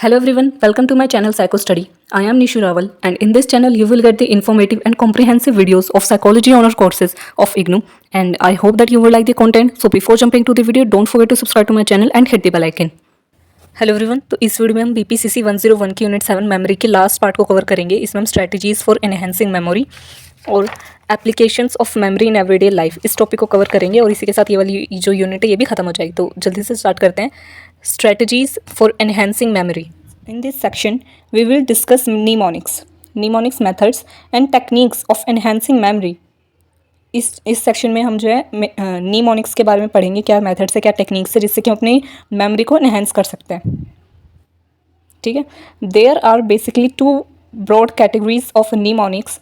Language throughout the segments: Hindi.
Hello everyone, welcome to my channel Psycho Study. I am Nishu Rawal and in this channel you will get the informative and comprehensive videos of psychology honor courses of IGNOU and I hope that you will like the content. So before jumping to the video, don't forget to subscribe to my channel and hit the bell icon. Hello everyone, तो इस वीडियो में हम BPCC 101 की यूनिट 7 मेमोरी के लास्ट पार्ट को कवर करेंगे। इसमें हम स्ट्रैटेजीज फॉर एनहेंसिंग मेमोरी और applications of memory in everyday life इस टॉपिक को कवर करेंगे और इसी के साथ ये वाली जो यूनिट है ये भी खत्म हो जाएगी। तो जल्दी से स्टार्ट करते हैं। Strategies for enhancing memory. In this section we will discuss mnemonics methods and techniques of enhancing memory. इस सेक्शन में हम जो है निमोनिक्स के बारे में पढ़ेंगे, क्या मेथड्स है, क्या टेक्निक्स है, जिससे कि हम अपनी मेमोरी को एनहेंस कर सकते हैं। ठीक है, there are basically two broad categories of mnemonics.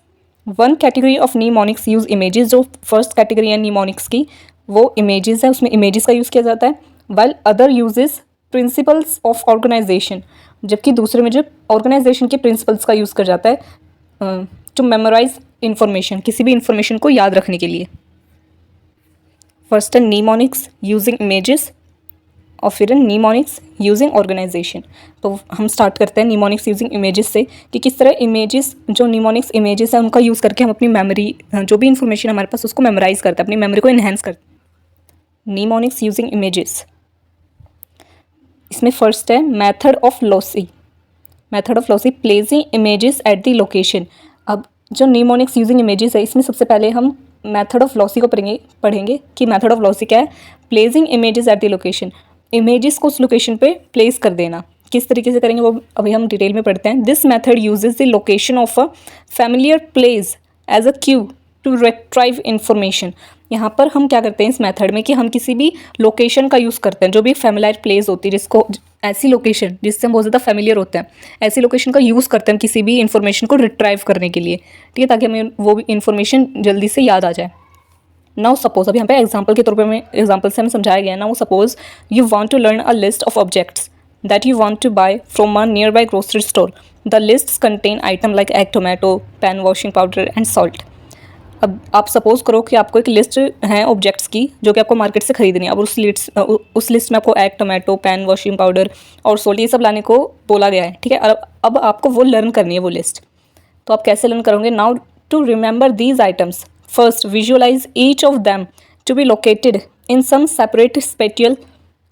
One category of mnemonics use images. जो फर्स्ट कैटेगरी है निमोनिक्स की वो इमेजेस है, उसमें इमेजेस का यूज़ किया जाता है। While other uses principles of organisation, जबकि दूसरे में जो ऑर्गेनाइजेशन के प्रिंसिपल्स का यूज़ कर जाता है टू मेमोराइज इंफॉर्मेशन, किसी भी इंफॉर्मेशन को याद रखने के लिए। फर्स्ट है निमोनिक्स यूजिंग इमेजेस और फिर निमोनिक्स यूजिंग ऑर्गेनाइजेशन। तो हम स्टार्ट करते हैं निमोनिक्स यूजिंग इमेजेस से कि किस तरह इमेजेस, जो निमोनिक्स इमेजेस है उनका यूज़ करके हम अपनी मेमोरी, जो भी इंफॉर्मेशन हमारे पास उसको मेमोराइज करते हैं, अपनी मेमोरी को इन्हेंस करते हैं। निमोनिक्स यूजिंग इमेजेस, इसमें फर्स्ट है method of lossy. Method of lossy, placing images at the location. अब जो निमोनिक्स यूजिंग इमेजेस है इसमें सबसे पहले हम मेथड ऑफ लॉसी को पढ़ेंगे कि मेथड ऑफ लॉसी क्या है। Placing images at the location, images को उस लोकेशन पे प्लेस कर देना। किस तरीके से करेंगे वो अभी हम डिटेल में पढ़ते हैं। This method uses the location of a familiar place as a cue to retrieve information. यहाँ पर हम क्या करते हैं इस मेथड में कि हम किसी भी लोकेशन का यूज़ करते हैं, जो भी फैमिलियर प्लेस होती है, जिसको ऐसी लोकेशन जिससे हम बहुत ज़्यादा फेमिलियर होते हैं, ऐसी लोकेशन का यूज़ करते हैं किसी भी इन्फॉर्मेशन को रिट्राइव करने के लिए। ठीक है, ताकि हमें वो भी इन्फॉर्मेशन जल्दी से याद आ जाए। नाउ सपोज, अब यहाँ पे एग्जांपल के तौर पे हमें एग्जांपल से हमें समझाया गया है। Now suppose you want to learn a list of objects that you want to buy from a nearby grocery store. The list contain item like egg, tomato, pan washing powder and salt. अब आप सपोज करो कि आपको एक लिस्ट है ऑब्जेक्ट्स की जो कि आपको मार्केट से खरीदनी है। अब उस लिस्ट में आपको egg, tomato, pan washing powder और सॉल्ट ये सब लाने को बोला गया है। ठीक है, अब आपको वो लर्न करनी है वो लिस्ट। तो आप कैसे लर्न करोगे? Now to remember these items, first visualise each of them to be located in some separate spatial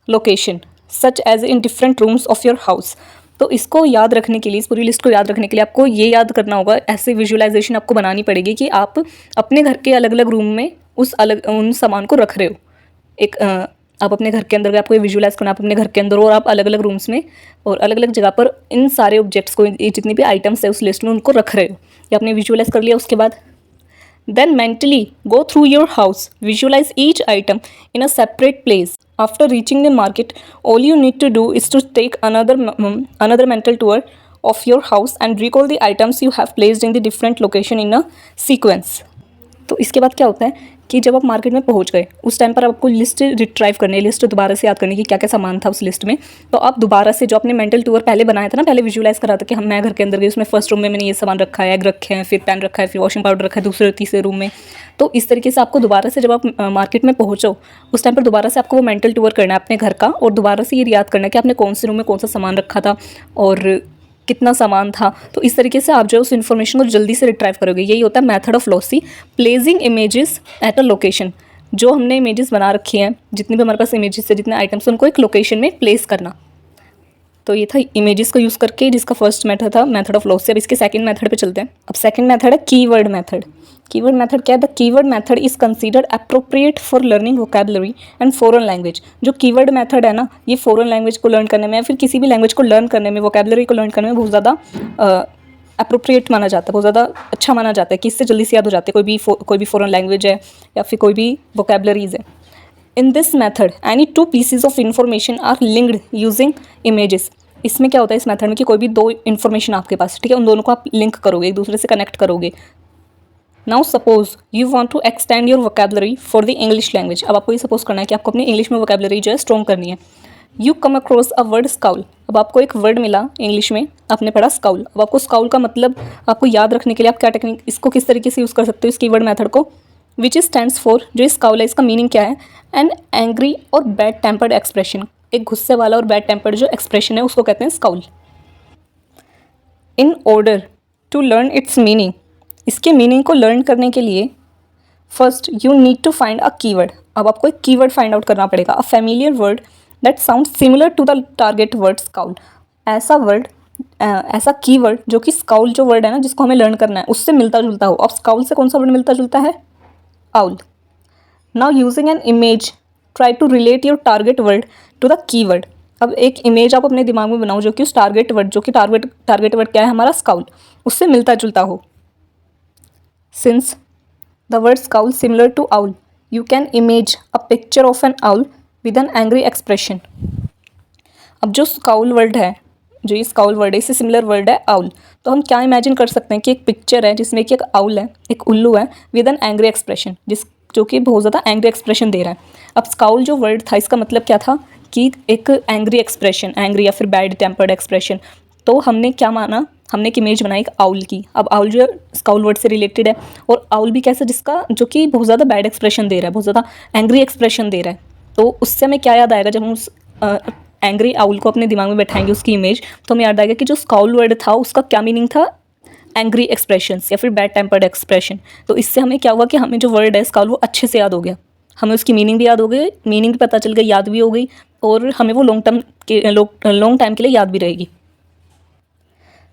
location such as in different rooms of your house. तो इसको याद रखने के लिए, इस पूरी लिस्ट को याद रखने के लिए आपको ये याद करना होगा, ऐसे विजुअलाइजेशन आपको बनानी पड़ेगी कि आप अपने घर के अलग अलग रूम में उन सामान को रख रहे हो। आप अपने घर के अंदर, आपको ये विजुअलाइज करना, आप अपने घर के अंदर और आप अलग अलग रूम्स में और अलग अलग जगह पर इन सारे ऑब्जेक्ट्स को, ये जितनी भी आइटम्स है उस लिस्ट में उनको रख रहे हो। ये आपने विजुअलाइज कर लिया। उसके बाद then mentally go through your house, visualize each item in a separate place. After reaching the market, all you need to do is to take another mental tour of your house and recall the items you have placed in the different location in a sequence. तो इसके बाद क्या होता है कि जब आप मार्केट में पहुंच गए उस टाइम पर आपको लिस्ट रिट्राइव करनी है, लिस्ट दोबारा से याद करने की क्या क्या सामान था उस लिस्ट में। तो आप दोबारा से जो आपने मेंटल टूर पहले बनाया था ना, पहले विजुअलाइज करा था कि मैं घर के अंदर गई, उसमें फर्स्ट रूम में मैंने ये सामान रखा है, एग रखे हैं, फिर पैन रखा है, फिर वॉशिंग पाउडर रखा है दूसरे तीसरे रूम में। तो इस तरीके से आपको दोबारा से जब आप मार्केट में पहुँचो उस टाइम पर दोबारा से आपको वो मेंटल टूर करना है अपने घर का और दोबारा से ये याद करना है कि आपने कौन से रूम में कौन सा सामान रखा था और कितना सामान था। तो इस तरीके से आप जो उस इन्फॉर्मेशन को जल्दी से रिट्राइव करोगे। यही होता है method of lossy, placing images at a location. जो हमने इमेजेस बना रखी हैं, जितनी भी हमारे पास इमेजेस है, जितने आइटम्स, उनको एक लोकेशन में प्लेस करना। तो ये था इमेजेस को यूज़ करके, जिसका फर्स्ट मेथड था मेथड ऑफ लॉसी। अब इसके सेकंड मेथड पे चलते हैं। अब सेकंड मेथड है कीवर्ड मेथड। कीवर्ड मेथड क्या है? The keyword method is considered appropriate for learning vocabulary and foreign language. जो कीवर्ड मेथड है ना, ये फॉरेन लैंग्वेज को लर्न करने में या फिर किसी भी लैंग्वेज को लर्न करने में, वोकैबुलरी को लर्न करने में बहुत ज़्यादा अप्रोप्रिएट माना जाता है, बहुत ज़्यादा अच्छा माना जाता है कि इससे जल्दी से याद हो जाते हैं कोई भी फॉरेन लैंग्वेज है या फिर कोई भी वोकैबुलरीज है। In this method any two pieces of information are linked using images. इसमें क्या होता है इस मेथड में कि कोई भी दो इन्फॉर्मेशन आपके पास, ठीक है, उन दोनों को आप लिंक करोगे, एक दूसरे से कनेक्ट करोगे। Now suppose you want to extend your vocabulary for the English language. अब आपको ये सपोज करना है कि आपको अपनी इंग्लिश में वोकैबुलरी जो है स्ट्रॉन्ग करनी है। You come across a word scowl. अब आपको एक वर्ड मिला इंग्लिश में, आपने पढ़ा स्काउल। अब आपको स्काउल का मतलब आपको याद रखने के लिए आप क्या टेक्निक, इसको किस तरीके से यूज़ कर सकते हो इस कीवर्ड मेथड को। विच स्टैंड्स फॉर, जो स्काउल है इसका मीनिंग क्या है? एन एंग्री और बैड टेम्पर्ड एक्सप्रेशन। एक गुस्से वाला और बैड टेम्पर्ड जो एक्सप्रेशन है उसको कहते हैं scowl. In order to learn its meaning, इसके मीनिंग को लर्न करने के लिए first you need to find a keyword. अब आपको एक कीवर्ड फाइंड आउट करना पड़ेगा। A familiar word that sound similar to the target word scowl. ऐसा वर्ड, ऐसा कीवर्ड जो कि स्काउल जो वर्ड है ना जिसको हमें लर्न करना है उससे मिलता जुलता हो। अब स्काउल से कौन सा वर्ड मिलता जुलता है? Owl. Now using an image try to relate your target word to the keyword. अब एक इमेज आप अपने दिमाग में बनाओ जो कि उस टारगेट वर्ड, जो कि टारगेट वर्ड क्या है हमारा स्काउल, उससे मिलता जुलता हो। Since the word scowl similar to owl you can image a picture of an owl with an angry expression. अब जो स्काउल वर्ड है, जो ये स्काउल वर्ड है, इससे सिमिलर वर्ड है आउल, तो हम क्या इमेजिन कर सकते हैं कि एक पिक्चर है जिसमें कि एक आउल है, एक उल्लू है विद एन एंग्री एक्सप्रेशन, जो कि बहुत ज़्यादा एंग्री एक्सप्रेशन दे रहा है। अब स्काउल जो वर्ड था इसका मतलब क्या था कि एक एंग्री एक्सप्रेशन, एंग्री या फिर बैड टेम्पर्ड एक्सप्रेशन। तो हमने क्या माना, हमने एक इमेज बनाई एक आउल की। अब आउल जो स्काउल वर्ड से रिलेटेड है, और आउल भी कैसे, जिसका जो कि बहुत ज़्यादा बैड एक्सप्रेशन दे रहा है, बहुत ज़्यादा एंग्री एक्सप्रेशन दे रहा है। तो उससे हमें क्या याद आएगा जब हम उस एंग्री आउल को अपने दिमाग में बैठाएंगे उसकी इमेज, तो हमें याद आएगा कि जो स्काउल वर्ड था उसका क्या मीनिंग था, एंग्री एक्सप्रेशंस या फिर बैड टेम्पर्ड एक्सप्रेशन। तो इससे हमें क्या हुआ कि हमें जो वर्ड है स्काउल वो अच्छे से याद हो गया, हमें उसकी मीनिंग भी याद हो गई, मीनिंग भी पता चल गई, याद भी हो गई, और हमें वो लॉन्ग टाइम के लिए याद भी रहेगी।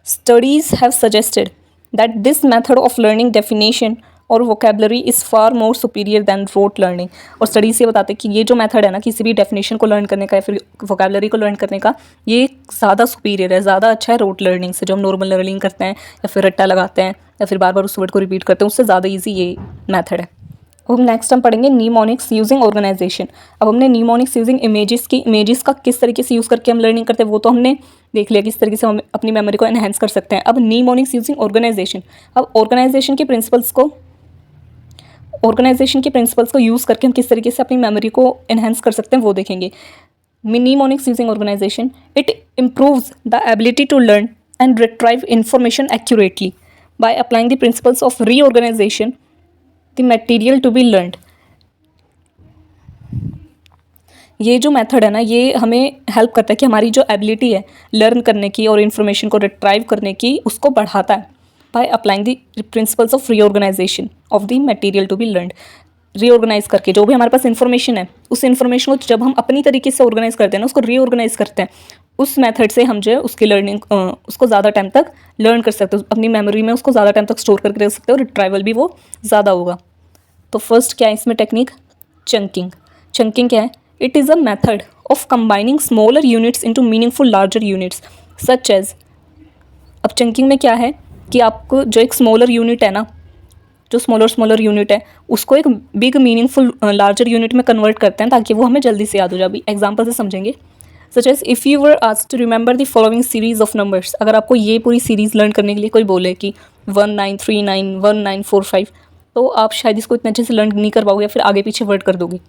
Studies have suggested that this method of learning definition और vocabulary is far more superior than rote learning। और स्टडीज़ ये बताते हैं कि ये जो मेथड है ना किसी भी डेफिनेशन को लर्न करने का या फिर वोकेबलरी को लर्न करने का, ये ज़्यादा सुपीरियर है, ज़्यादा अच्छा है रोट लर्निंग से, जो हम नॉर्मल लर्निंग करते हैं या फिर रट्टा लगाते हैं या फिर बार बार उस वर्ड को रिपीट करते हैं, उससे ज़्यादा ईजी ये मेथड है। अब नेक्स्ट हम पढ़ेंगे नीमोनिक्स यूजिंग ऑर्गेनाइजेशन। अब हमने नीमोनिक्स यूजिंग इमेजेस की, इमेजेस का किस तरीके से यूज़ करके हम लर्निंग करते हैं वो तो हमने देख लिया, किस तरीके से हम अपनी मेमोरी को एनहेंस कर सकते हैं। अब नीमोनिक्स यूजिंग ऑर्गेनाइजेशन, अब ऑर्गेनाइजेशन के प्रिंसिपल्स को यूज़ करके हम किस तरीके से अपनी मेमोरी को एनहेंस कर सकते हैं वो देखेंगे। Mnemonics using organisation, it improves the ability to learn and retrieve information accurately by applying the principles of reorganisation the material to be learned. ये जो मेथड है ना ये हमें हेल्प करता है कि हमारी जो एबिलिटी है लर्न करने की और इन्फॉर्मेशन को रिट्राइव करने की, उसको बढ़ाता है by applying the principles of reorganisation of the material to be learned. Reorganise करके जो भी हमारे पास इन्फॉर्मेशन है उस इन्फॉर्मेशन को जब हम अपनी तरीके से ऑर्गेनाइज करते हैं ना, उसको रीऑर्गेनाइज करते हैं, उस मेथड से हम जो है उसकी लर्निंग उसको ज़्यादा टाइम तक लर्न कर सकते हो, अपनी मेमोरी में उसको ज़्यादा टाइम तक स्टोर करके रख सकते हो और रिट्राइवल भी वो ज़्यादा होगा। तो फर्स्ट क्या है इसमें टेक्निक, चंकिंग। चंकिंग क्या है? It is a method of combining smaller units into meaningful larger units such as. अब चंकिंग में क्या है कि आपको जो एक स्मॉलर यूनिट है ना, जो स्मॉलर यूनिट है उसको एक बिग मीनिंगफुल लार्जर यूनिट में कन्वर्ट करते हैं ताकि वो हमें जल्दी से याद हो जाए। अभी एग्जाम्पल से समझेंगे। Such as if you were asked to remember the following series of numbers, अगर आपको ये पूरी सीरीज़ लर्न करने के लिए कोई बोले कि 1939 1945, तो आप शायद इसको इतने अच्छे से लर्न नहीं कर पाओगे या फिर आगे पीछे वर्ड कर दोगे।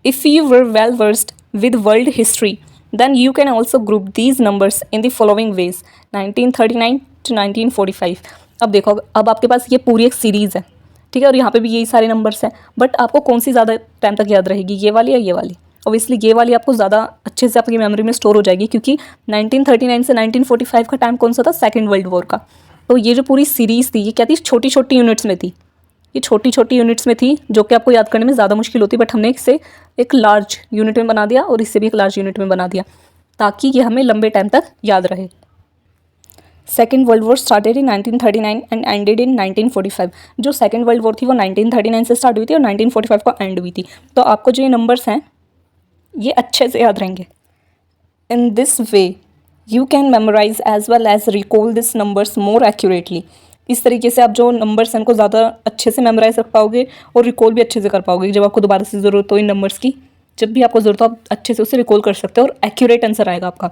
If you were well versed with world history, then you can also group these numbers in the following ways: 1939 to 1945। अब देखो, अब आपके पास ये पूरी एक सीरीज़ है, ठीक है, और यहाँ पे भी यही सारे नंबर्स हैं, बट आपको कौन सी ज़्यादा टाइम तक याद रहेगी, ये वाली या ये वाली? ऑब्वियसली ये वाली आपको ज़्यादा अच्छे से आपकी मेमोरी में स्टोर हो जाएगी, क्योंकि 1939 से 1945 का टाइम कौन सा था? सेकेंड वर्ल्ड वॉर का। तो ये जो पूरी सीरीज़ थी ये क्या थी? छोटी छोटी यूनिट्स में थी, ये छोटी छोटी यूनिट्स में थी जो कि आपको याद करने में ज़्यादा मुश्किल होती, बट हमने इसे एक लार्ज यूनिट में बना दिया और इससे भी एक लार्ज यूनिट में बना दिया ताकि ये हमें लंबे टाइम तक याद रहे। Second world war started in 1939 and ended in 1945। जो सेकेंड वर्ल्ड वॉर थी वो 1939 से स्टार्ट हुई थी और 1945 को एंड हुई थी। तो आपको जो ये नंबर्स हैं ये अच्छे से याद रहेंगे। In this way you can memorise as well as recall this numbers more accurately. इस तरीके से आप जो नंबर्स हैं उनको ज़्यादा अच्छे से मेमोराइज कर पाओगे और रिकॉल भी अच्छे से कर पाओगे। जब आपको दोबारा से ज़रूरत हो इन नंबर्स की, जब भी आपको ज़रूरत हो आप अच्छे से उसे रिकॉल कर सकते हो और एक्यूरेट आंसर आएगा आपका।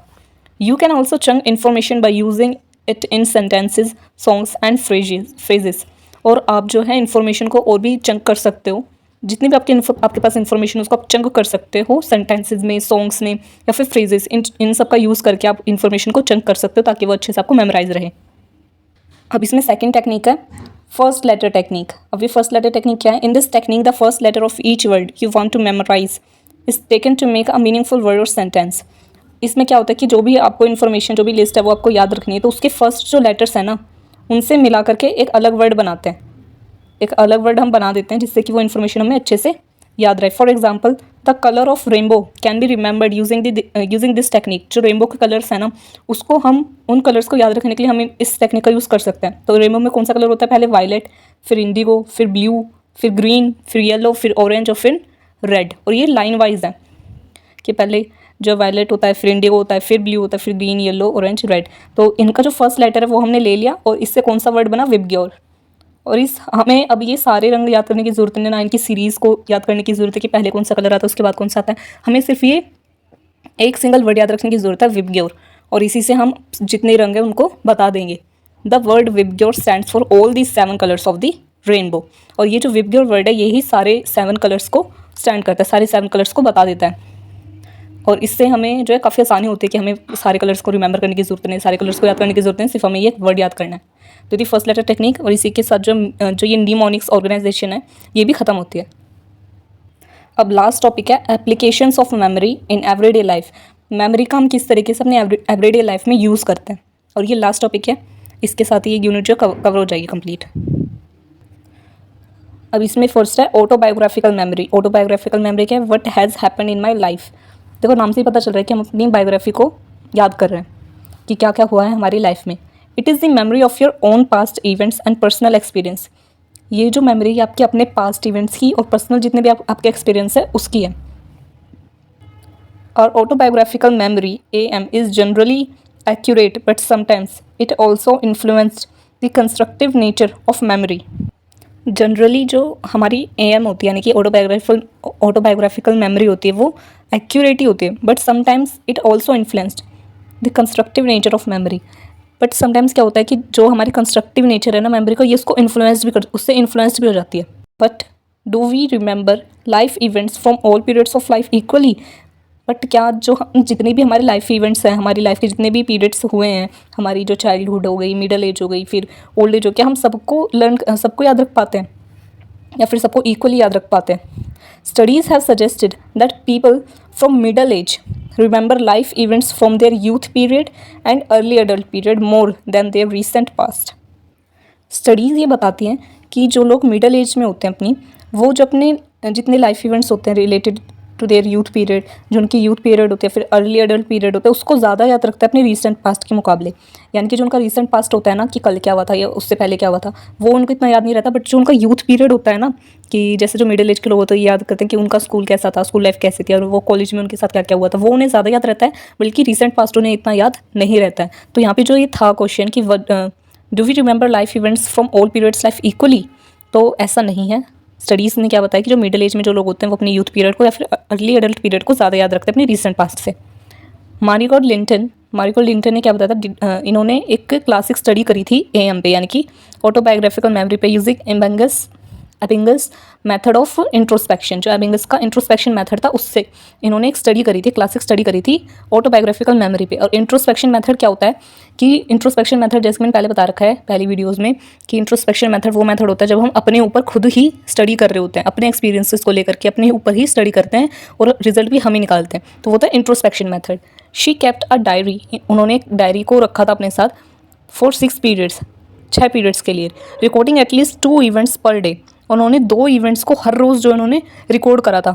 You can also chunk information by using it in sentences, songs and phrases. और आप जो है इन्फॉर्मेशन को और भी चंक कर सकते हो, जितनी भी आपके पास इन्फॉर्मेशन उसको आप चंक कर सकते हो सेंटेंसेज में, सॉन्ग्स में या फिर फ्रेजेस, इन सब का यूज़ करके आप इन्फॉर्मेशन को चंक कर सकते हो ताकि वो अच्छे से आपको मेमोराइज रहे। अब इसमें सेकंड टेक्निक है फर्स्ट लेटर टेक्निक। अब ये फर्स्ट लेटर टेक्निक क्या है? In this technique the first letter of each word you want to memorise is taken to make a meaningful word और सेंटेंस। इसमें क्या होता है कि जो भी आपको इन्फॉर्मेशन, जो भी लिस्ट है वो आपको याद रखनी है, तो उसके फर्स्ट जो लेटर्स हैं ना, उनसे मिला करके एक अलग वर्ड बनाते हैं, एक अलग वर्ड हम बना देते हैं जिससे कि वो इन्फॉर्मेशन हमें अच्छे से याद रहे। For example, the colour of rainbow can be remembered using this technique. जो रेनबो के कलर्स हैं ना, उसको हम उन कलर्स को याद रखने के लिए हम इस टेक्निक का यूज़ कर सकते हैं। तो रेनबो में कौन सा कलर होता है? पहले वायलेट, फिर इंडिगो, फिर ब्लू, फिर ग्रीन, फिर येलो, फिर ऑरेंज और फिर रेड। और ये लाइन वाइज है कि पहले जो वायलेट होता है, फिर इंडिगो होता है, फिर ब्लू होता है, फिर ग्रीन, येलो, ऑरेंज, रेड। तो इनका जो फर्स्ट लेटर है वो हमने ले लिया और इससे कौन सा वर्ड बना? विबग्योर। और इस हमें अब ये सारे रंग याद करने की ज़रूरत नहीं, ना इनकी सीरीज़ को याद करने की ज़रूरत है कि पहले कौन सा कलर आता है उसके बाद कौन सा आता है। हमें सिर्फ ये एक सिंगल वर्ड याद रखने की ज़रूरत है, विबग्योर, और इसी से हम जितने रंग हैं उनको बता देंगे। The word VIBGYOR stands for all the 7 colours of the rainbow. और ये जो विबग्योर वर्ड है यही सारे 7 कलर्स को स्टैंड करता है, सारे 7 कलर्स को बता देता है। और इससे हमें जो है काफ़ी आसानी होती है कि हमें सारे कलर्स को रिमेंबर करने की ज़रूरत नहीं, सारे कलर्स को याद करने की ज़रूरत नहीं, सिर्फ हमें ये वर्ड याद करना है। तो ये फर्स्ट लेटर टेक्निक, और इसी के साथ जो ये निमोनिक्स ऑर्गेनाइजेशन है ये भी ख़त्म होती है। अब लास्ट टॉपिक है applications of memory in everyday life. Memory का हम किस तरीके से अपने एवरीडे लाइफ में यूज़ करते हैं, और ये लास्ट टॉपिक है। इसके साथ ही ये यूनिट जो कवर हो जाएगी कंप्लीट। अब इसमें फर्स्ट है ऑटोबायोग्राफिकल मेमोरी। ऑटोबायोग्राफिकल मेमोरी क्या है? What has happened in my life. देखो नाम से ही पता चल रहा है कि हम अपनी बायोग्राफी को याद कर रहे हैं कि क्या क्या हुआ है हमारी लाइफ में। It is the memory of your own past events and personal experience. ये जो मेमोरी है आपके अपने पास्ट इवेंट्स की और पर्सनल जितने भी आपके एक्सपीरियंस है उसकी है। और autobiographical memory AM is generally accurate but sometimes it also influenced the constructive nature of memory. Generally जो हमारी AM होती है यानी कि ऑटोबायोग्राफिकल मेमोरी होती है वो एक्यूरेट ही होती है, but sometimes it also influenced the constructive nature of memory. But sometimes क्या होता है कि जो हमारी कंस्ट्रक्टिव नेचर है ना मेमोरी को, ये उसको इन्फ्लुएंस्ड भी उससे इन्फ्लुएंस्ड भी हो जाती है। But do we remember life events from all periods of life equally. But क्या जो जितने भी हमारे लाइफ इवेंट्स हैं, हमारी लाइफ के जितने भी पीरियड्स हुए हैं, हमारी जो चाइल्डहुड हो गई, मिडल एज हो गई, फिर ओल्ड एज हो गया, हम सबको याद रख पाते हैं या फिर सबको इक्वली याद रख पाते हैं? Studies have suggested that people from middle age remember life events from their youth period and early adult period more than their recent past. Studies ये बताती हैं कि जो लोग मिडल एज में होते हैं अपनी, वो जो अपने जितने लाइफ इवेंट्स होते हैं related to their youth period, जो उनकी यूथ पीरियड होते हैं, फिर अर्ली एडल्ट पीरियड होता है, उसको ज़्यादा याद रखता है अपने रीसेंट पास्ट के मुकाबले। यानी कि जो उनका रीसेंट पास्ट होता है ना, कि कल क्या हुआ था या उससे पहले क्या हुआ था, वो उनको इतना याद नहीं रहता। बट जो उनका यूथ पीरियड होता है ना, कि जैसे जो मिडिल एज के लोग होते हैं याद करते हैं कि उनका स्कूल कैसा था, स्कूल लाइफ कैसी थी, और वो कॉलेज में उनके साथ क्या क्या हुआ था, वो उन्हें ज़्यादा याद रहता है, बल्कि रीसेंट पास्ट उन्हें इतना याद नहीं रहता है। तो यहाँ पर जो ये था क्वेश्चन कि do we remember life events from all periods life equally, तो ऐसा नहीं है। स्टडीज़ ने क्या बताया कि जो मिडिल एज में जो लोग होते हैं वो अपने यूथ पीरियड को या फिर अर्ली एडल्ट पीरियड को ज़्यादा याद रखते हैं अपने रीसेंट पास्ट से। मारिगॉड लिंटन ने क्या बताया था? इन्होंने एक क्लासिक स्टडी करी थी AM पे, यानी कि ऑटोबायोग्राफिकल मेमोरी पे, यूजिंग एबिंगस मेथड ऑफ इंट्रोस्पेक्शन। जो एबिंगस का इंट्रोस्पेक्शन मेथड था उससे इन्होंने एक स्टडी करी थी, क्लासिक स्टडी करी थी ऑटोबायोग्राफिकल मेमोरी पे। और इंट्रोस्पेक्शन मेथड क्या होता है कि इंट्रोस्पेक्शन मेथड, जैसे मैंने पहले बता रखा है पहली वीडियोज़ में, कि इंट्रोस्पेक्शन मेथड वो मेथड होता है जब हम अपने ऊपर खुद ही स्टडी कर रहे होते हैं, अपने एक्सपीरियंसेस को लेकर के अपने ऊपर ही स्टडी करते हैं और रिजल्ट भी हम ही निकालते हैं, तो वो होता है introspection method. She kept a diary, उन्होंने एक डायरी को रखा था अपने साथ फॉर 6 पीरियड्स, 6 पीरियड्स के लिए, recording at least 2 events per day. उन्होंने 2 इवेंट्स को हर रोज़ जो उन्होंने रिकॉर्ड करा था।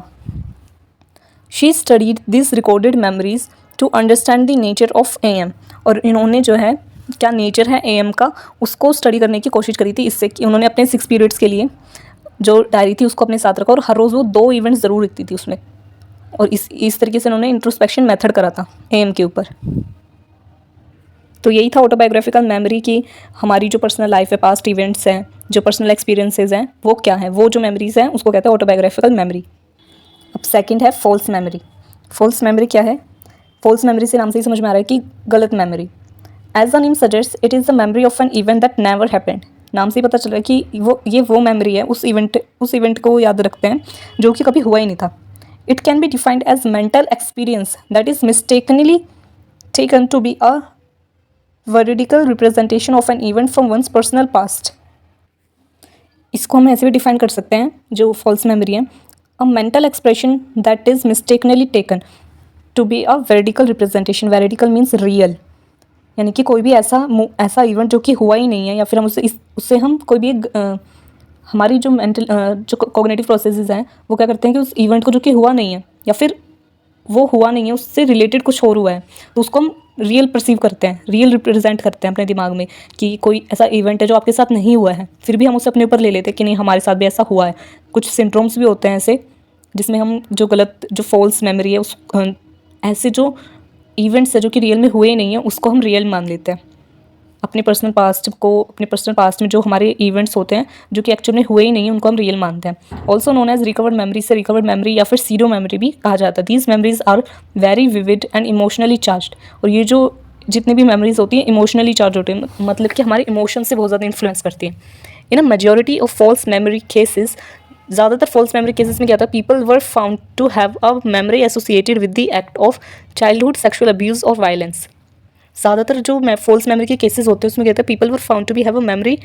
She studied this recorded memories to understand the nature of AM। और इन्होंने जो है क्या नेचर है AM का उसको स्टडी करने की कोशिश करी थी, इससे कि उन्होंने अपने 6 पीरियड्स के लिए जो डायरी थी उसको अपने साथ रखा और हर रोज़ वो 2 इवेंट्स ज़रूर लिखती थी उसमें। और इस तरीके से उन्होंने इंट्रोस्पेक्शन मेथड करा था AM के ऊपर। तो यही था ऑटोबायोग्राफिकल मेमोरी की हमारी जो पर्सनल लाइफ है, पास्ट इवेंट्स हैं, जो पर्सनल एक्सपीरियंसेस हैं, वो क्या है, वो जो मेमोरीज हैं उसको कहते हैं ऑटोबायोग्राफिकल मेमोरी। अब सेकंड है फॉल्स मेमोरी। फॉल्स मेमोरी क्या है? फॉल्स मेमोरी से नाम से ही समझ में आ रहा है कि गलत memory. As the name suggest it is the memory of an event that never happened. नाम से ही पता चल रहा है कि वो मेमोरी है, उस इवेंट को याद रखते हैं जो कि कभी हुआ ही नहीं था। It can be defined as mental experience that is mistakenly taken to be a veridical representation of an event from one's personal past। इसको हम ऐसे भी डिफाइन कर सकते हैं जो फॉल्स मेमोरी है, a mental expression that is mistakenly taken. To be a veridical representation, veridical means real, यानी कि कोई भी ऐसा इवेंट जो कि हुआ ही नहीं है, या फिर हम उससे हम कोई भी हमारी जो मेंटल जो कॉग्निटिव प्रोसेसेस हैं वो क्या करते हैं कि उस इवेंट को जो कि हुआ नहीं है या फिर वो हुआ नहीं है उससे रिलेटेड कुछ और हुआ है, तो उसको हम रियल परसीव करते हैं, रियल रिप्रेजेंट करते हैं अपने दिमाग में कि कोई ऐसा इवेंट है जो आपके साथ नहीं हुआ है, फिर भी हम उसे अपने ऊपर ले लेते हैं कि नहीं हमारे साथ भी ऐसा हुआ है। कुछ सिंड्रोम्स भी होते हैं ऐसे जिसमें हम जो गलत जो फॉल्स मेमोरी है उस ऐसे जो इवेंट्स है जो कि रियल में हुए नहीं है उसको हम रियल मान लेते हैं। अपने पर्सनल पास्ट में जो हमारे इवेंट्स होते हैं जो कि एक्चुअल में हुए ही नहीं हैं उनको हम रियल मानते हैं। Also known as recovered memory, से रिकवर्ड मेमोरी या फिर सीरो मेमोरी भी कहा जाता है। These memories are very vivid and emotionally charged, और ये जो जितनी भी मेमोरीज होती हैं इमोशनली चार्ज होती हैं, मतलब कि हमारे इमोशन से बहुत ज़्यादा इन्फ्लुएंस करती हैं। In a majority of false memory cases, ज़्यादातर फॉल्स मेमोरी केसेस में क्या था, people were found to have a memory associated with the act of childhood sexual abuse और वायलेंस। ज़्यादातर जो फॉल्स मेमोरी के केसेस होते हैं उसमें कहते हैं people were found to be have a memory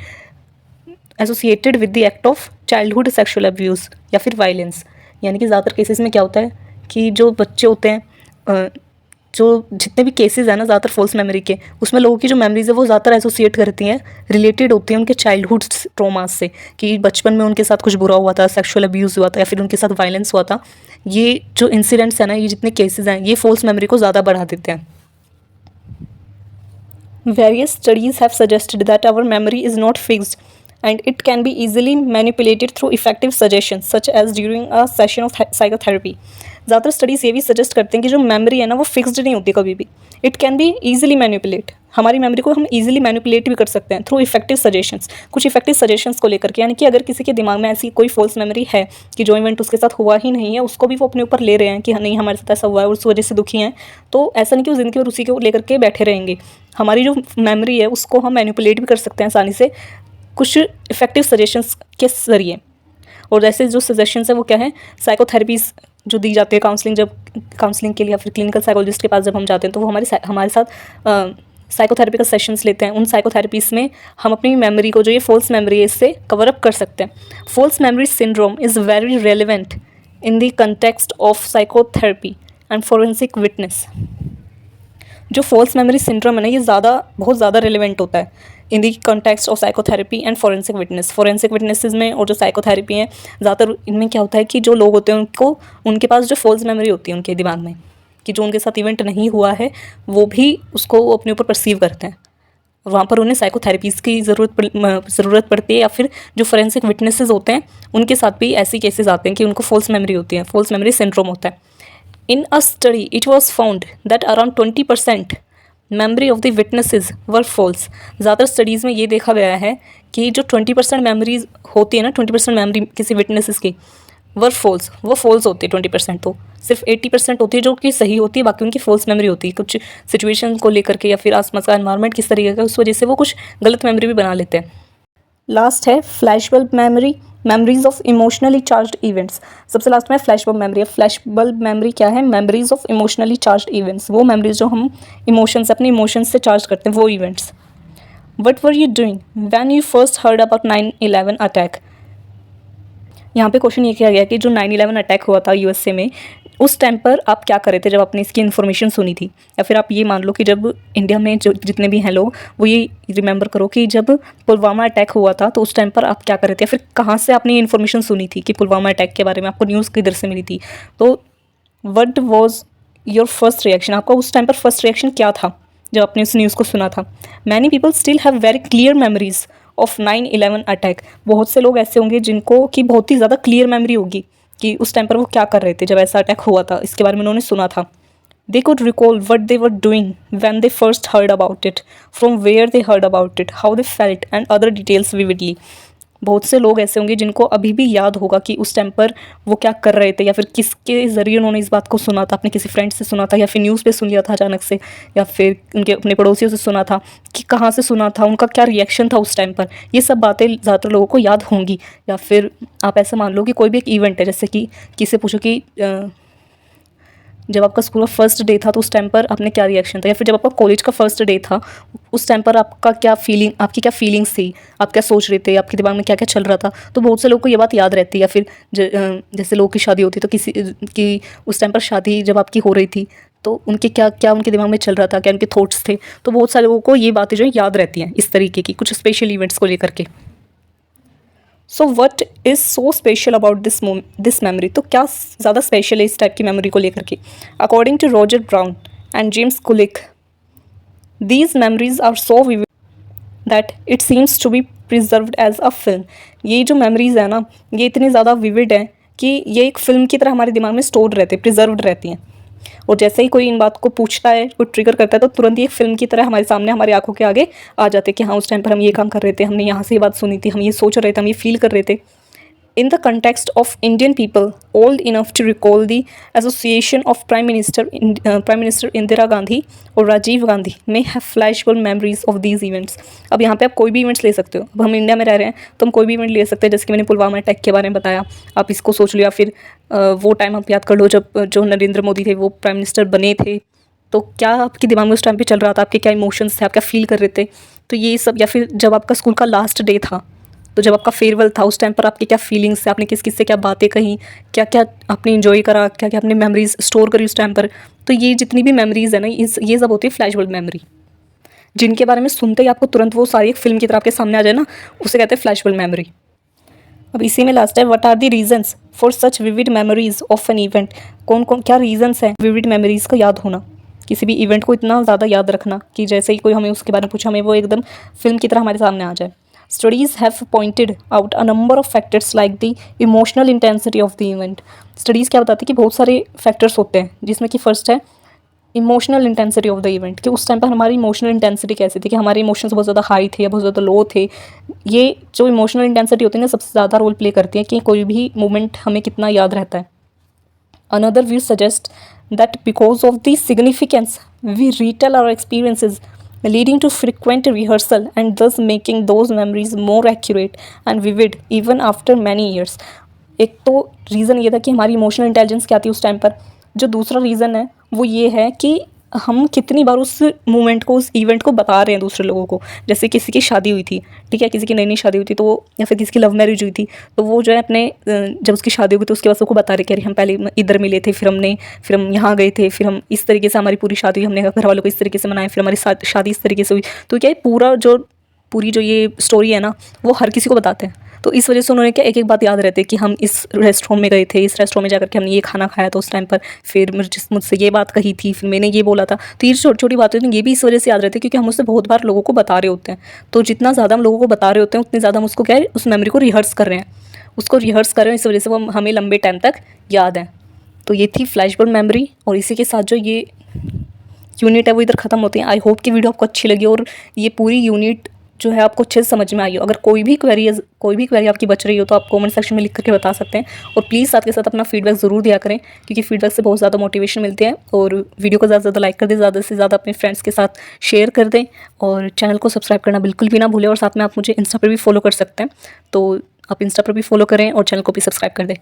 associated with the act of childhood sexual abuse या फिर वायलेंस। यानी कि ज़्यादातर केसेस में क्या होता है कि जो बच्चे होते हैं, जो जितने भी केसेस हैं ना ज़्यादातर फॉल्स मेमोरी के, उसमें लोगों की जो मेमोरीज है वो ज़्यादातर एसोसिएट करती हैं, रिलेटेड होती हैं उनके चाइल्डहुड ट्रॉमास से, कि बचपन में उनके साथ कुछ बुरा हुआ था, सेक्शुअल अब्यूज़ हुआ था या फिर उनके साथ वायलेंस हुआ था। ये जो इंसिडेंट्स हैं ना, ये जितने केसेस हैं, ये फॉल्स मेमोरी को ज़्यादा बढ़ा देते हैं। Various studies have suggested that our memory is not fixed and it can be easily manipulated through effective suggestions such as during a session of psychotherapy. ज़्यादातर स्टडीज़ ये भी सजेस्ट करते हैं कि जो मेमोरी है ना वो फिक्स्ड नहीं होती कभी भी। It can be easily manipulate, हमारी मेमोरी को हम ईजिली मैनिपुलेट भी कर सकते हैं थ्रू इफेक्टिव सजेशंस, कुछ इफेक्टिव सजेशंस को लेकर के। यानी कि अगर किसी के दिमाग में ऐसी कोई फॉल्स मेमोरी है कि जो इवेंट उसके साथ हुआ ही नहीं है, उसको भी वो अपने ऊपर ले रहे हैं कि नहीं हमारे साथ ऐसा हुआ है और उस वजह से दुखी हैं, तो ऐसा नहीं कि वो ज़िंदगी और उसी को लेकर के बैठे रहेंगे। हमारी जो मेमोरी है उसको हम मैनिपुलेट भी कर सकते हैं आसानी से कुछ इफेक्टिव सजेशंस के ज़रिए। और जैसे जो सजेशंस है वो क्या है, साइकोथेरेपीज़ जो दी जाती है, काउंसलिंग के लिए या फिर क्लिनिकल साइकोलॉजिस्ट के पास जब हम जाते हैं तो वो हमारे साथ साइकोथेरेपी का सेशंस लेते हैं। उन साइकोथेरेपीज़ में हम अपनी मेमोरी को, जो ये फॉल्स मेमोरी है, इससे कवर अप कर सकते हैं। False memory syndrome is very relevant in the context of psychotherapy and forensic witness. जो फॉल्स मेमोरी सिंड्रोम है ना, ये बहुत ज़्यादा रिलेवेंट होता है in the context of psychotherapy and forensic witness. Forensic witnesses में और जो साइकोथेरेपी है, ज़्यादातर इनमें क्या होता है कि जो लोग होते हैं उनके पास जो फॉल्स मेमोरी होती है उनके दिमाग में, कि जो उनके साथ इवेंट नहीं हुआ है वो भी उसको अपने ऊपर परसीव करते हैं। वहाँ पर उन्हें साइकोथेरेपीज़ की ज़रूरत पड़ती है, या फिर जो फोरेंसिक विटनेसेस होते हैं उनके साथ भी ऐसे केसेस आते हैं कि उनको फॉल्स मेमोरी होती है, फॉल्स मेमोरी सिंड्रोम होता है। In a study, it was found that around 20% memory of the witnesses were false. ज़्यादातर स्टडीज़ में ये देखा गया है कि जो 20% मेमोरीज होती है ना, 20% मेमोरी किसी विटनेसेस की वर फॉल्स, वो फॉल्स होती है 20%। तो सिर्फ 80% होती है जो कि सही होती है, बाकी उनकी फॉल्स मेमोरी होती है कुछ सिचुएशन को लेकर के या फिर आसपास का एनवायरनमेंट किस तरीके का, उस वजह से वो कुछ गलत मेमोरी भी बना लेते हैं। लास्ट है flashbulb memory, memories of emotionally charged events. सबसे लास्ट में फ्लैशबल्ब मेमोरी है। फ्लैशबल्ब मेमोरी क्या है, memories of emotionally charged events, वो मेमोरीज जो हम इमोशंस, अपने इमोशंस से चार्ज करते हैं, वो events. What were you doing when you first heard about 9/11 attack. यहाँ पे क्वेश्चन ये किया गया कि जो 9/11 अटैक हुआ था यूएसए में, उस टाइम पर आप क्या कर रहे थे जब आपने इसकी इन्फॉर्मेशन सुनी थी। या फिर आप ये मान लो कि जब इंडिया में जो जितने भी हैं लोग, वो ये रिमेंबर करो कि जब पुलवामा अटैक हुआ था तो उस टाइम पर आप क्या कर रहे थे, या फिर कहाँ से आपने ये इन्फॉर्मेशन सुनी थी कि पुलवामा अटैक के बारे में आपको न्यूज़ किधर से मिली थी। तो what was your first reaction, आपका उस टाइम पर फर्स्ट रिएक्शन क्या था जब आपने उस न्यूज़ को सुना था। Many people still have very clear memories of 9/11 attack. बहुत से लोग ऐसे होंगे जिनको कि बहुत ही ज़्यादा क्लियर मेमोरी होगी कि उस टाइम पर वो क्या कर रहे थे जब ऐसा अटैक हुआ था, इसके बारे में उन्होंने सुना था। They could recall what they were doing when they first heard about it, from where they heard about it, how they felt and other details vividly. बहुत से लोग ऐसे होंगे जिनको अभी भी याद होगा कि उस टाइम पर वो क्या कर रहे थे, या फिर किसके ज़रिए उन्होंने इस बात को सुना था, अपने किसी फ्रेंड से सुना था, या फिर न्यूज़ पे सुन लिया था अचानक से, या फिर उनके अपने पड़ोसियों से सुना था, कि कहाँ से सुना था, उनका क्या रिएक्शन था उस टाइम पर। ये सब बातें ज़्यादातर लोगों को याद होंगी। या फिर आप ऐसा मान लो कि कोई भी एक इवेंट है, जैसे कि किसी से पूछो कि जब आपका स्कूल का फर्स्ट डे था तो उस टाइम पर आपने क्या रिएक्शन था, या फिर जब आपका कॉलेज का फर्स्ट डे था उस टाइम पर आपकी क्या फीलिंग्स थी, आप क्या सोच रहे थे, आपके दिमाग में क्या क्या चल रहा था। तो बहुत से लोगों को ये बात याद रहती है। या फिर जैसे लोगों की शादी होती तो कि उस टाइम पर शादी जब आपकी हो रही थी तो उनके क्या क्या उनके दिमाग में चल रहा था, क्या उनके थॉट्स थे। तो बहुत सारे लोगों को ये बातें जो है याद रहती हैं इस तरीके की कुछ स्पेशल इवेंट्स को लेकर के। So what is so special about this memory, तो क्या ज़्यादा स्पेशल है इस टाइप की मेमोरी को लेकर के। According to Roger Brown and James Kulik, these memories are so vivid that it seems to be preserved as a film. ये जो मेमोरीज़ है ना, ये इतनी ज़्यादा विविड है कि ये एक फ़िल्म की तरह हमारे दिमाग में स्टोर रहते, प्रिजर्व्ड रहती हैं। और जैसे ही कोई इन बात को पूछता है, कोई ट्रिगर करता है, तो तुरंत ही एक फ़िल्म की तरह हमारे सामने, हमारी आंखों के आगे आ जाते कि हाँ, उस टाइम पर हम ये काम कर रहे थे, हमने यहाँ से ये बात सुनी थी, हम ये सोच रहे थे, हम ये फील कर रहे थे। In the context of Indian people old enough to recall the association of Prime Minister Indira Gandhi और Rajiv Gandhi may have flashbulb memories of these events। अब यहाँ पे आप कोई भी इवेंट्स ले सकते हो। अब हम इंडिया में रह रहे हैं तो हम कोई भी इवेंट ले सकते हैं, जैसे कि मैंने पुलवामा अटैक के बारे में बताया, आप इसको सोच लो। या फिर वो टाइम आप याद कर लो जब जो नरेंद्र मोदी थे वो प्राइम मिनिस्टर बने थे, तो क्या आपके दिमाग में उस टाइम पे चल रहा था, आपके क्या इमोशंस थे, आप क्या फील कर रहे थे। तो ये सब, या फिर जब आपका स्कूल का लास्ट डे था, तो जब आपका फेयरवेल था, उस टाइम पर आपके क्या फीलिंग्स थे, आपने किस किस से क्या बातें कहीं, क्या क्या आपने इन्जॉय करा, क्या क्या आपने मेमोरीज स्टोर करी उस टाइम पर। तो ये जितनी भी मेमोरीज़ है ना, ये सब होती है फ्लैशबल्ब मेमोरी, जिनके बारे में सुनते ही आपको तुरंत वो सारी एक फिल्म की तरह आपके सामने आ जाए ना, उसे कहते हैं फ्लैशबल्ब मेमोरी। अब इसी में लास्ट है, what are the reasons for such vivid memories of an event. कौन कौन क्या रीजंस हैं विविड मेमोरीज का याद होना, किसी भी इवेंट को इतना ज़्यादा याद रखना कि जैसे ही कोई हमें उसके बारे में पूछा, हमें वो एकदम फिल्म की तरह हमारे सामने आ जाए। Studies have pointed out a number of factors like the emotional intensity of the event। Studies क्या बताती है कि बहुत सारे फैक्टर्स होते हैं, जिसमें कि फर्स्ट है emotional intensity of the event, कि उस टाइम पर हमारी इमोशनल इंटेंसिटी कैसी थी, कि हमारे इमोशंस बहुत ज़्यादा हाई थे या बहुत ज़्यादा लो थे। ये जो इमोशनल इंटेंसिटी होती है ना, सबसे ज़्यादा रोल प्ले करती है कि कोई भी मोमेंट हमें कितना याद रहता है। Another view suggest that because of the significance we retell our experiences leading to frequent rehearsal and thus making those memories more accurate and vivid even after many years। एक तो रीज़न ये था कि हमारी इमोशनल इंटेलिजेंस क्या थी उस टाइम पर। जो दूसरा रीज़न है वो ये है कि हम कितनी बार उस मोमेंट को, उस इवेंट को बता रहे हैं दूसरे लोगों को। जैसे किसी की शादी हुई थी, ठीक है, किसी की नई नई शादी हुई थी, तो वो, या फिर किसी की लव मैरिज हुई थी, तो वो जो है अपने जब उसकी शादी हुई तो उसके बाद सबको बता रहे कि अरे हम पहले इधर मिले थे, फिर हम यहाँ गए थे, फिर हम इस तरीके से हमारी पूरी शादी, हमने घर वालों को इस तरीके से मनाया, फिर हमारी शादी इस तरीके से हुई। तो क्या है, पूरी जो ये स्टोरी है ना, वो हर किसी को बताते हैं। तो इस वजह से उन्होंने क्या एक एक बात याद रहती है कि हम इस रेस्टोरेंट में गए थे, इस रेस्टोरेंट में जाकर के हमने ये खाना खाया था उस टाइम पर, फिर मुझसे ये बात कही थी, फिर मैंने ये बोला था। तो ये छोटी छोटी बातें ये भी इस वजह से याद रहती है क्योंकि हम उससे बहुत बार लोगों को बता रहे होते हैं। तो जितना ज़्यादा हम लोगों को बता रहे होते हैं, उतनी ज़्यादा हम उसको क्या है, उस मेमोरी को रिहर्स कर रहे हैं, इस वजह से वो हमें लंबे टाइम तक याद है। तो ये थी फ्लैशबल्ब मेमोरी, और इसी के साथ जो ये यूनिट है वो इधर ख़त्म होती है। आई होप कि वीडियो आपको अच्छी लगी और ये पूरी यूनिट जो है आपको अच्छे से समझ में आई हो। अगर कोई भी क्वेरी आपकी बच रही हो तो आप कमेंट सेक्शन में लिख करके बता सकते हैं। और प्लीज़ साथ के साथ अपना फीडबैक ज़रूर दिया करें, क्योंकि फीडबैक से बहुत ज़्यादा मोटिवेशन मिलती है। और वीडियो को ज़्यादा से ज़्यादा लाइक कर दें, ज़्यादा से ज़्यादा अपने फ्रेंड्स के साथ शेयर कर दें, और चैनल को सब्सक्राइब करना बिल्कुल भी ना भूलें। और साथ में आप मुझे इंस्टा पर भी फॉलो कर सकते हैं, तो आप इंस्टा पर भी फॉलो करें और चैनल को भी सब्सक्राइब कर दें।